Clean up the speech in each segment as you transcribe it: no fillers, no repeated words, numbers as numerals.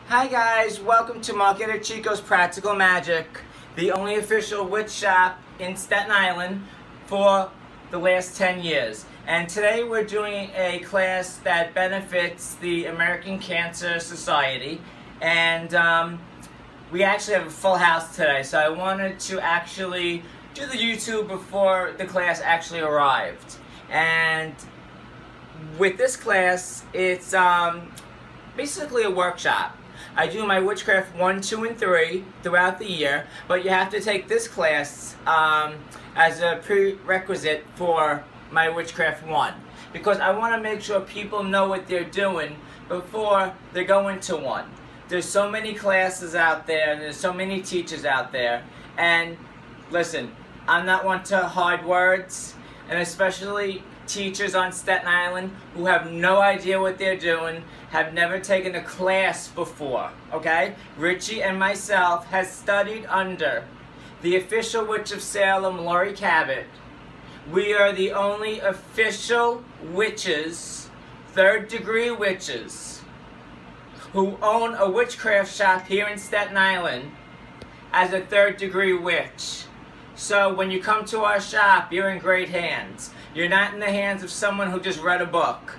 Hi guys, welcome to Eadicicco's Practical Magick, the only official witch shop in Staten Island for the last 10 years. And today we're doing a class that benefits the American Cancer Society. And we actually have a full house today, so I wanted to actually do the YouTube before the class actually arrived. And with this class, it's basically a workshop. I do my Witchcraft 1, 2, and 3 throughout the year, but you have to take this class as a prerequisite for my Witchcraft 1, because I want to make sure people know what they're doing before they go into one. There's so many classes out there, and there's so many teachers out there, and listen, I'm not one to hard words, and especially teachers on Staten Island who have no idea what they're doing, have never taken a class before, okay? Richie and myself has studied under the official witch of Salem, Lori Cabot. We are the only official witches, third-degree witches, who own a witchcraft shop here in Staten Island as a third-degree witch. So when you come to our shop, you're in great hands. You're not in the hands of someone who just read a book.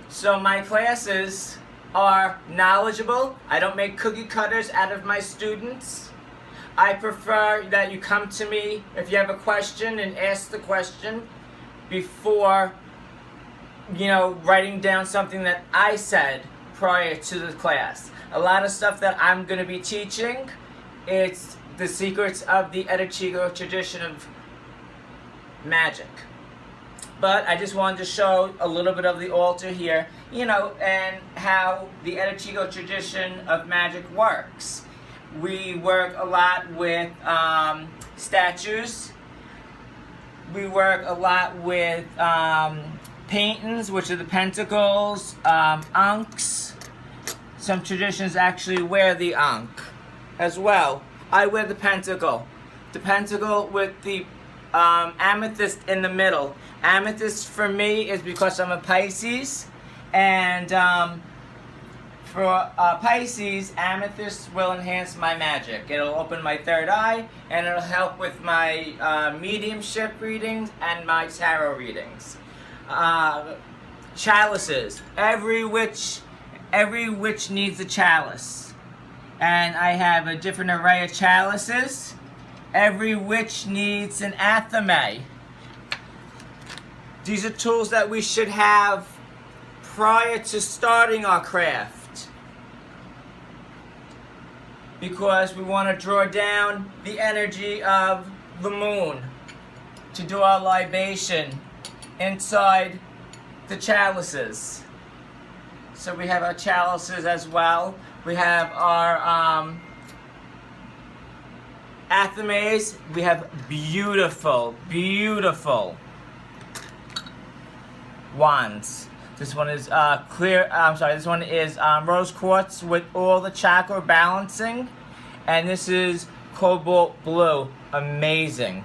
So my classes are knowledgeable. I don't make cookie cutters out of my students. I prefer that you come to me if you have a question and ask the question before, writing down something that I said prior to the class. A lot of stuff that I'm going to be teaching, it's the secrets of the Eadicicco tradition of magic. But I just wanted to show a little bit of the altar here, and how the Eadicicco tradition of magic works. We work a lot with statues. We work a lot with paintings, which are the pentacles, ankhs. Some traditions actually wear the ankh as well. I wear the pentacle. The pentacle with the amethyst in the middle. Amethyst for me is because I'm a Pisces, and for Pisces, amethyst will enhance my magic. It'll open my third eye, and it'll help with my mediumship readings and my tarot readings. Chalices. Every witch needs a chalice, and I have a different array of chalices. Every witch needs an athame. These are tools that we should have prior to starting our craft, because we want to draw down the energy of the moon to do our libation inside the chalices. So we have our chalices as well. We have our athames. We have beautiful wands. This one is this one is rose quartz with all the chakra balancing, and this is cobalt blue. Amazing,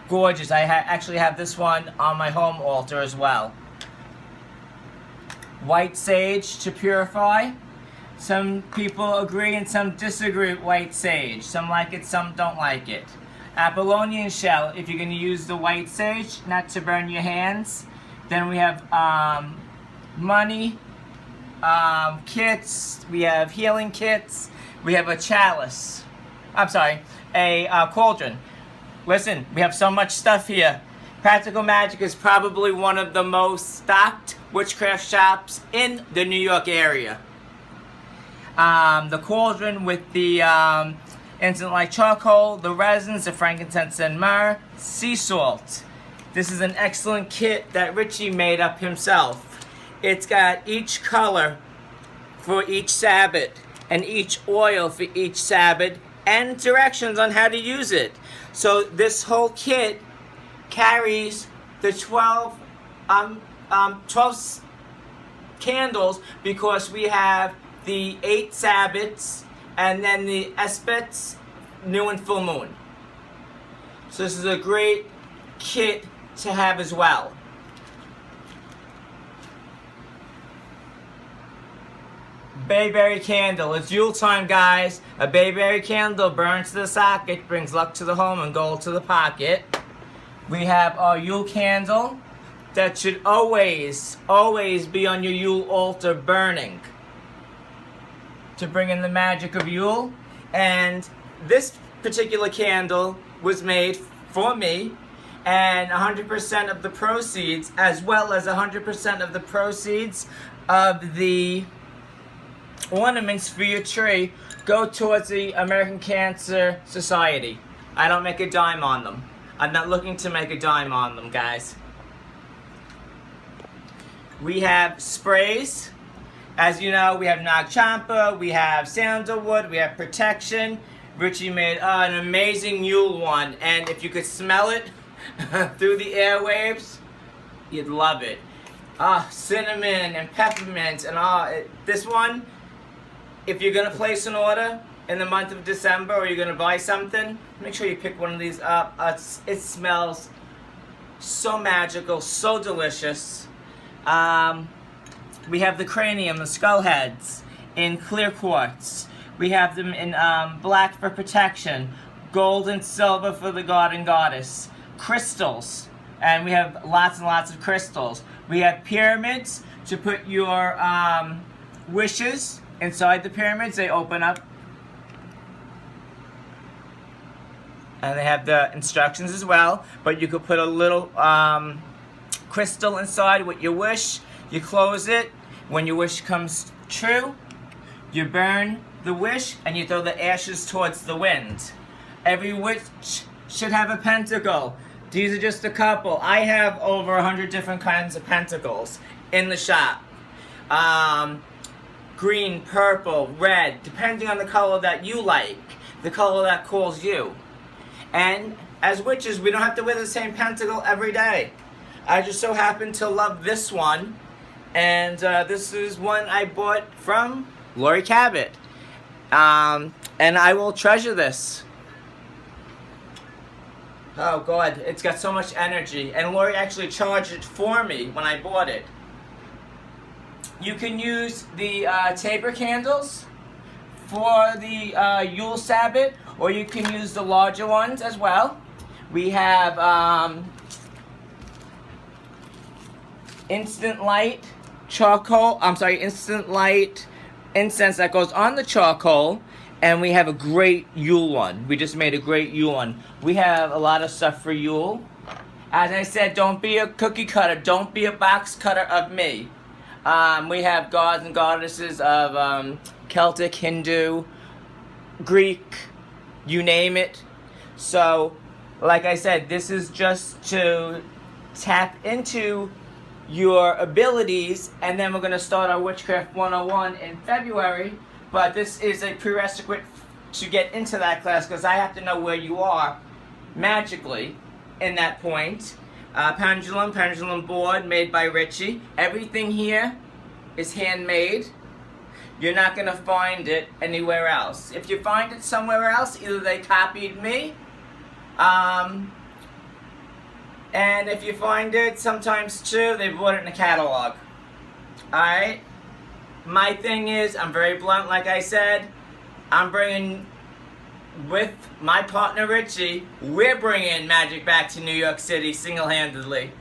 gorgeous. I actually have this one on my home altar as well. White sage to purify. Some people agree and some disagree with white sage. Some like it, some don't like it. Apollonian shell, if you're going to use the white sage, not to burn your hands. Then we have money, kits, we have healing kits, we have a chalice. A cauldron. Listen, we have so much stuff here. Practical Magick is probably one of the most stocked witchcraft shops in the New York area. The cauldron with the instant light charcoal, the resins, the frankincense and myrrh, sea salt. This is an excellent kit that Richie made up himself. It's got each color for each Sabbath and each oil for each Sabbath and directions on how to use it. So this whole kit carries the 12 candles, because we have the 8 Sabbaths and then the Espets, new and full moon. So this is a great kit to have as well. bayberry candle. It's Yule time, guys. A bayberry candle burns to the socket, brings luck to the home and gold to the pocket. We have our Yule candle that should always, always be on your Yule altar burning to bring in the magic of Yule. And this particular candle was made for me, and 100% of the proceeds, as well as 100% of the proceeds of the ornaments for your tree, go towards the American Cancer Society. I don't make a dime on them. I'm not looking to make a dime on them, guys. We have sprays. As you know, we have Nag Champa, we have sandalwood, we have protection. Richie made an amazing Yule one, and if you could smell it through the airwaves, you'd love it. Cinnamon and peppermint and this one, if you're gonna place an order in the month of December or you're gonna buy something, make sure you pick one of these up. It smells so magical, so delicious. We have the cranium, the skull heads, in clear quartz. We have them in black for protection, gold and silver for the god and goddess, crystals, and we have lots and lots of crystals. We have pyramids to put your wishes inside the pyramids. They open up, and they have the instructions as well, but you could put a little crystal inside with your wish. You close it. When your wish comes true, you burn the wish and you throw the ashes towards the wind. Every witch should have a pentacle. These are just a couple. I have over 100 different kinds of pentacles in the shop. Green, purple, red, depending on the color that you like, the color that calls you. And as witches, we don't have to wear the same pentacle every day. I just so happen to love this one. And this is one I bought from Lori Cabot. And I will treasure this. Oh God, it's got so much energy. And Lori actually charged it for me when I bought it. You can use the taper candles for the Yule Sabbath, or you can use the larger ones as well. We have instant light incense that goes on the charcoal, and we have a great Yule one. We just made a great Yule one. We have a lot of stuff for Yule. As I said, don't be a cookie cutter. Don't be a box cutter of me. We have gods and goddesses of Celtic, Hindu, Greek, you name it. So, like I said, this is just to tap into your abilities, and then we're going to start our Witchcraft 101 in February, but this is a prerequisite to get into that class because I have to know where you are magically in that point. Pendulum board made by Richie. Everything here is handmade. You're not going to find it anywhere else. If you find it somewhere else, either they copied me, and if you find it, sometimes too, they bought it in a catalog. Alright? My thing is, I'm very blunt, like I said. I'm bringing, with my partner Richie, we're bringing magic back to New York City single-handedly.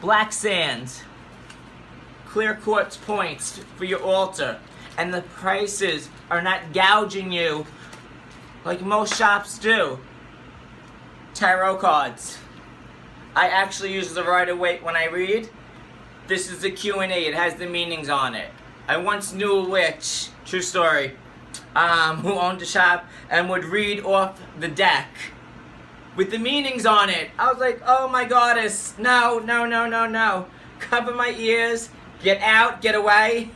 Black sand. Clear quartz points for your altar. And the prices are not gouging you like most shops do. Tarot cards. I actually use the Rider-Waite when I read. This is the Q&A. It has the meanings on it. I once knew a witch, true story, who owned a shop and would read off the deck with the meanings on it. I was like, oh my goddess, no, no, no, no, no. Cover my ears, get out, get away,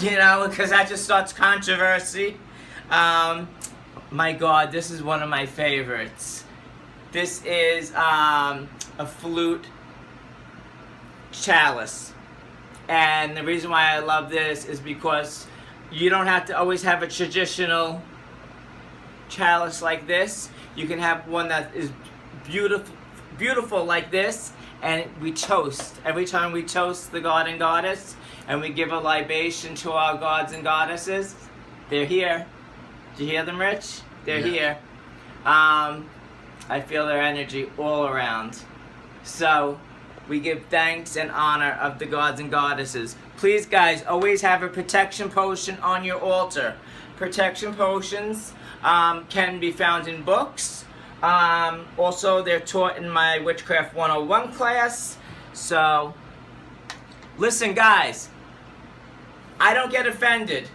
you know, because that just starts controversy. My God, this is one of my favorites. This is a flute chalice. And the reason why I love this is because you don't have to always have a traditional chalice like this. You can have one that is beautiful like this, and we toast. Every time we toast the god and goddess, and we give a libation to our gods and goddesses, they're here. Do you hear them, Rich? They're here. I feel their energy all around. So, we give thanks and honor of the gods and goddesses. Please, guys, always have a protection potion on your altar. Protection potions can be found in books. Also, they're taught in my Witchcraft 101 class. So, listen, guys, I don't get offended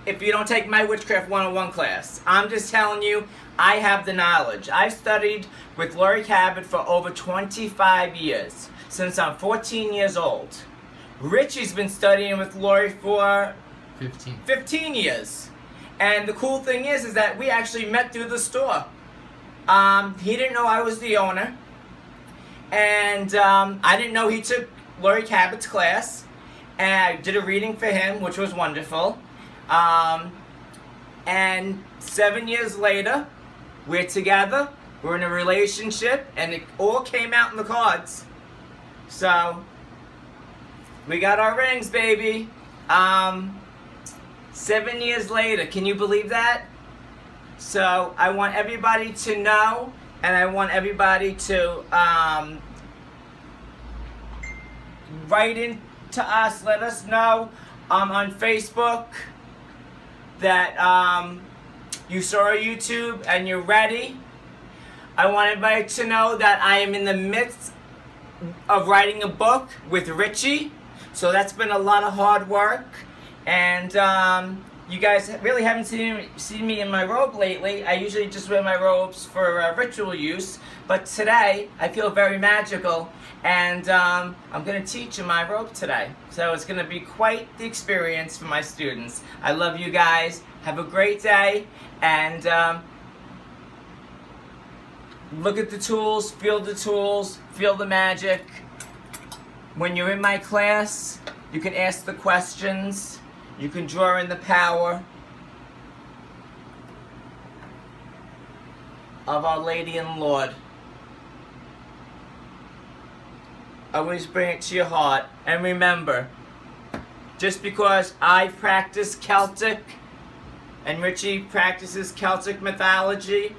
if you don't take my Witchcraft 101 class. I'm just telling you, I have the knowledge. I've studied with Laurie Cabot for over 25 years, since I'm 14 years old. Richie's been studying with Laurie for 15 years. And the cool thing is that we actually met through the store. He didn't know I was the owner. And I didn't know he took Laurie Cabot's class. And I did a reading for him, which was wonderful. And 7 years later, we're together, we're in a relationship, and it all came out in the cards. So, we got our rings, baby. 7 years later, can you believe that? So, I want everybody to know, and I want everybody to write in to us, let us know on Facebook that you saw our YouTube and you're ready. I want everybody to know that I am in the midst of writing a book with Richie. So that's been a lot of hard work. And you guys really haven't seen me in my robe lately. I usually just wear my robes for ritual use. But today, I feel very magical. And I'm going to teach in my robe today. So it's going to be quite the experience for my students. I love you guys. Have a great day. And look at the tools, feel the magic. When you're in my class, you can ask the questions. You can draw in the power of Our Lady and Lord. Always bring it to your heart. And remember, just because I practice Celtic and Richie practices Celtic mythology,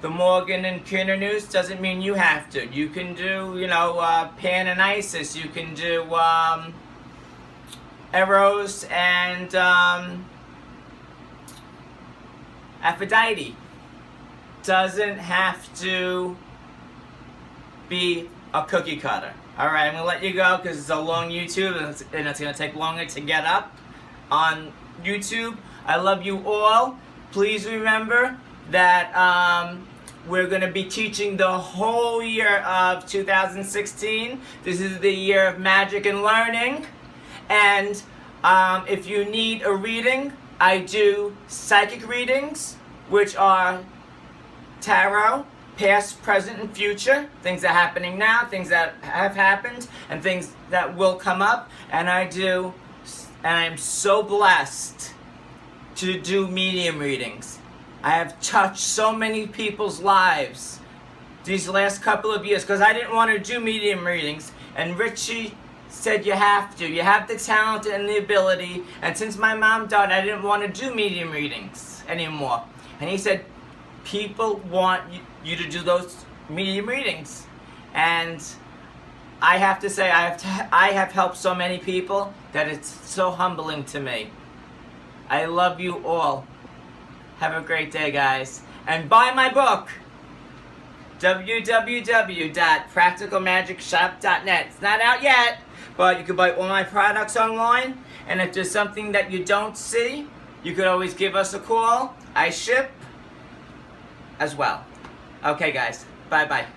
the Morgan and Curated doesn't mean you have to. You can do, Pan and Isis. You can do Eros and Aphrodite. Doesn't have to be a cookie cutter. Alright, I'm going to let you go because it's a long YouTube and it's going to take longer to get up on YouTube. I love you all. Please remember that we're going to be teaching the whole year of 2016. This is the year of magic and learning. And if you need a reading, I do psychic readings, which are tarot, past, present, and future. Things that are happening now, things that have happened, and things that will come up. And I'm so blessed to do medium readings. I have touched so many people's lives these last couple of years because I didn't want to do medium readings, and Richie said you have to. You have the talent and the ability, and since my mom died, I didn't want to do medium readings anymore. And he said, people want you to do those medium readings. And I have to say, I have helped so many people that it's so humbling to me. I love you all. Have a great day, guys. And buy my book, www.practicalmagickshop.net. It's not out yet, but you can buy all my products online. And if there's something that you don't see, you could always give us a call. I ship as well. Okay, guys. Bye-bye.